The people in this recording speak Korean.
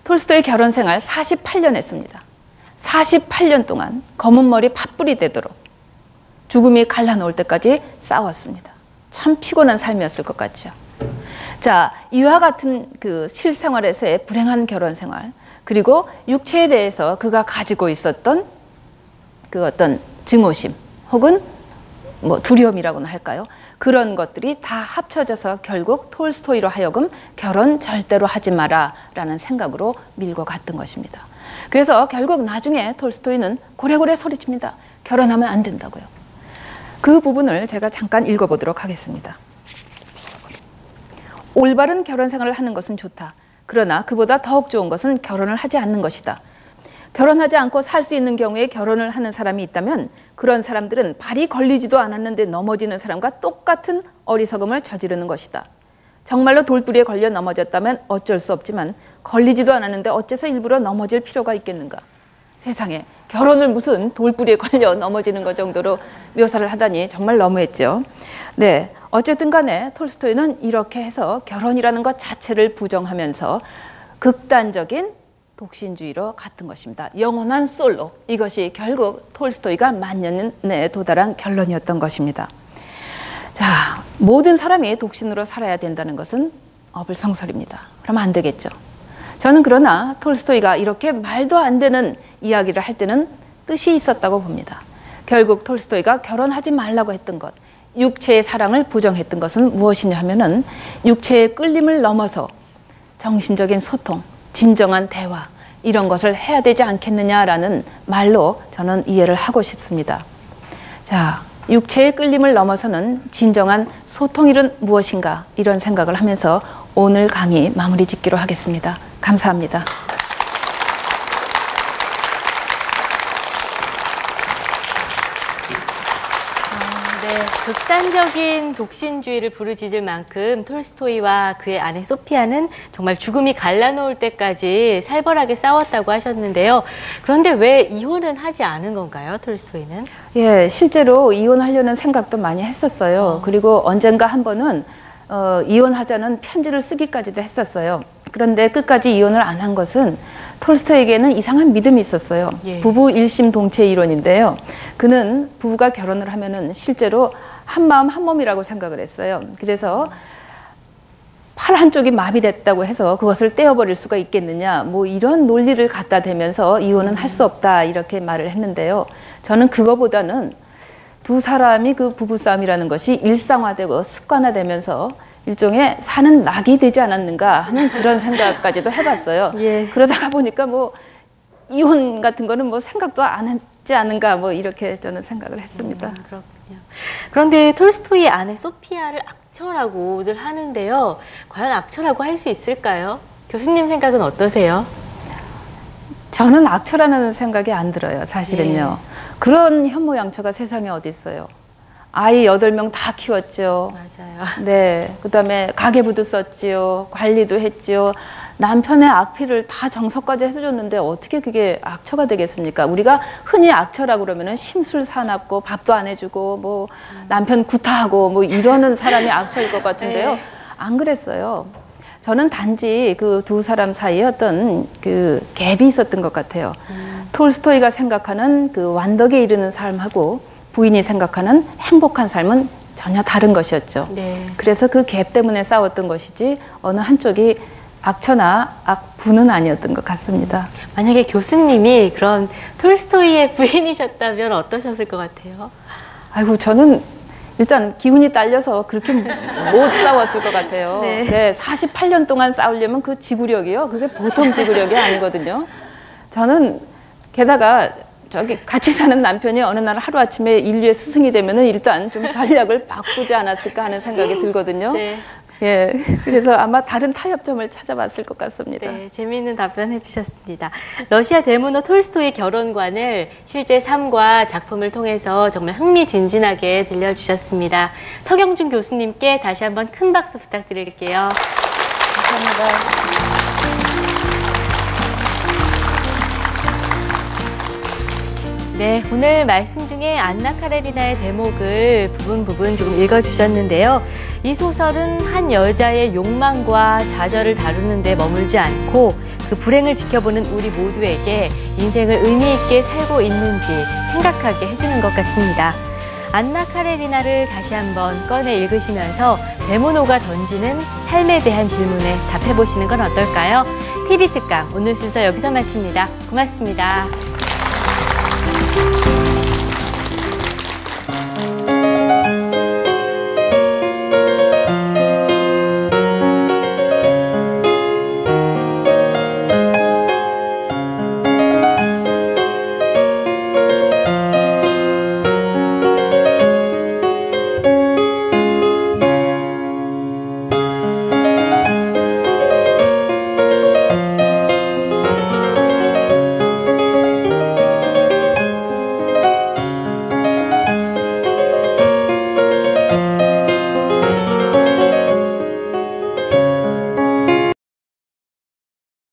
톨스토이 결혼 생활 48년 했습니다. 48년 동안 검은 머리 팥불이 되도록 죽음이 갈라놓을 때까지 싸웠습니다. 참 피곤한 삶이었을 것 같죠. 자, 이와 같은 그 실생활에서의 불행한 결혼 생활, 그리고 육체에 대해서 그가 가지고 있었던 그 어떤 증오심 혹은 뭐 두려움이라고나 할까요? 그런 것들이 다 합쳐져서 결국 톨스토이로 하여금 결혼 절대로 하지 마라 라는 생각으로 밀고 갔던 것입니다. 그래서 결국 나중에 톨스토이는 고래고래 소리칩니다. 결혼하면 안 된다고요. 그 부분을 제가 잠깐 읽어보도록 하겠습니다. 올바른 결혼 생활을 하는 것은 좋다. 그러나 그보다 더욱 좋은 것은 결혼을 하지 않는 것이다. 결혼하지 않고 살 수 있는 경우에 결혼을 하는 사람이 있다면 그런 사람들은 발이 걸리지도 않았는데 넘어지는 사람과 똑같은 어리석음을 저지르는 것이다. 정말로 돌부리에 걸려 넘어졌다면 어쩔 수 없지만 걸리지도 않았는데 어째서 일부러 넘어질 필요가 있겠는가. 세상에 결혼을 무슨 돌부리에 걸려 넘어지는 것 정도로 묘사를 하다니 정말 너무했죠. 네, 어쨌든 간에 톨스토이는 이렇게 해서 결혼이라는 것 자체를 부정하면서 극단적인 독신주의로 갔던 것입니다. 영원한 솔로, 이것이 결국 톨스토이가 만년에 도달한 결론이었던 것입니다. 자, 모든 사람이 독신으로 살아야 된다는 것은 어불성설입니다. 그러면 안 되겠죠. 저는 그러나 톨스토이가 이렇게 말도 안 되는 이야기를 할 때는 뜻이 있었다고 봅니다. 결국 톨스토이가 결혼하지 말라고 했던 것, 육체의 사랑을 부정했던 것은 무엇이냐 하면은 육체의 끌림을 넘어서 정신적인 소통, 진정한 대화, 이런 것을 해야 되지 않겠느냐라는 말로 저는 이해를 하고 싶습니다. 자, 육체의 끌림을 넘어서는 진정한 소통일은 무엇인가, 이런 생각을 하면서 오늘 강의 마무리 짓기로 하겠습니다. 감사합니다. 극단적인 독신주의를 부르짖을 만큼 톨스토이와 그의 아내 소피아는 정말 죽음이 갈라놓을 때까지 살벌하게 싸웠다고 하셨는데요. 그런데 왜 이혼은 하지 않은 건가요, 톨스토이는? 예, 실제로 이혼하려는 생각도 많이 했었어요. 그리고 언젠가 한 번은 이혼하자는 편지를 쓰기까지도 했었어요. 그런데 끝까지 이혼을 안 한 것은 톨스토이에게는 이상한 믿음이 있었어요. 예. 부부 일심동체 이론인데요. 그는 부부가 결혼을 하면은 실제로 한 마음 한 몸이라고 생각을 했어요. 그래서 팔 한쪽이 마비됐다고 해서 그것을 떼어버릴 수가 있겠느냐, 뭐 이런 논리를 갖다 대면서 이혼은 할 수 없다, 이렇게 말을 했는데요. 저는 그거보다는 두 사람이 그 부부싸움이라는 것이 일상화되고 습관화되면서 일종의 사는 낙이 되지 않았는가 하는 그런 생각까지도 해봤어요. 예. 그러다가 보니까 뭐 이혼 같은 거는 뭐 생각도 안 했지 않은가, 뭐 이렇게 저는 생각을 했습니다. 그렇군요. 그런데 톨스토이의 아내 소피아를 악처라고들 하는데요. 과연 악처라고 할 수 있을까요? 교수님 생각은 어떠세요? 저는 악처라는 생각이 안 들어요, 사실은요. 예. 그런 현모양처가 세상에 어디 있어요. 아이 8명 다 키웠죠. 맞아요. 네, 그다음에 가계부도 썼지요. 관리도 했지요. 남편의 악필을 다 정석까지 해줬는데 어떻게 그게 악처가 되겠습니까? 우리가 흔히 악처라고 그러면은 심술사납고 밥도 안 해주고 뭐 남편 구타하고 뭐 이러는 사람이 악처일 것 같은데요. 네. 안 그랬어요. 저는 단지 그 두 사람 사이에 어떤 그 갭이 있었던 것 같아요. 톨스토이가 생각하는 그 완덕에 이르는 삶하고 부인이 생각하는 행복한 삶은 전혀 다른 것이었죠. 네. 그래서 그 갭 때문에 싸웠던 것이지 어느 한쪽이 악처나 악부는 아니었던 것 같습니다. 만약에 교수님이 그런 톨스토이의 부인이셨다면 어떠셨을 것 같아요? 아이고, 저는 일단 기운이 딸려서 그렇게 못 싸웠을 것 같아요. 네. 네, 48년 동안 싸우려면 그 지구력이요, 그게 보통 지구력이 아니거든요. 저는 게다가 저기 같이 사는 남편이 어느 날 하루아침에 인류의 스승이 되면은 일단 좀 전략을 바꾸지 않았을까 하는 생각이 들거든요. 네. 예, 그래서 아마 다른 타협점을 찾아봤을 것 같습니다. 네, 재미있는 답변 해주셨습니다. 러시아 대문호 톨스토이의 결혼관을 실제 삶과 작품을 통해서 정말 흥미진진하게 들려주셨습니다. 서경준 교수님께 다시 한번 큰 박수 부탁드릴게요. 감사합니다. 네. 네, 오늘 말씀 중에 안나 카레리나의 대목을 부분 조금 읽어주셨는데요. 이 소설은 한 여자의 욕망과 좌절을 다루는 데 머물지 않고 그 불행을 지켜보는 우리 모두에게 인생을 의미 있게 살고 있는지 생각하게 해주는 것 같습니다. 안나 카레리나를 다시 한번 꺼내 읽으시면서 베무노가 던지는 삶에 대한 질문에 답해보시는 건 어떨까요? TV 특강 오늘 순서 여기서 마칩니다. 고맙습니다.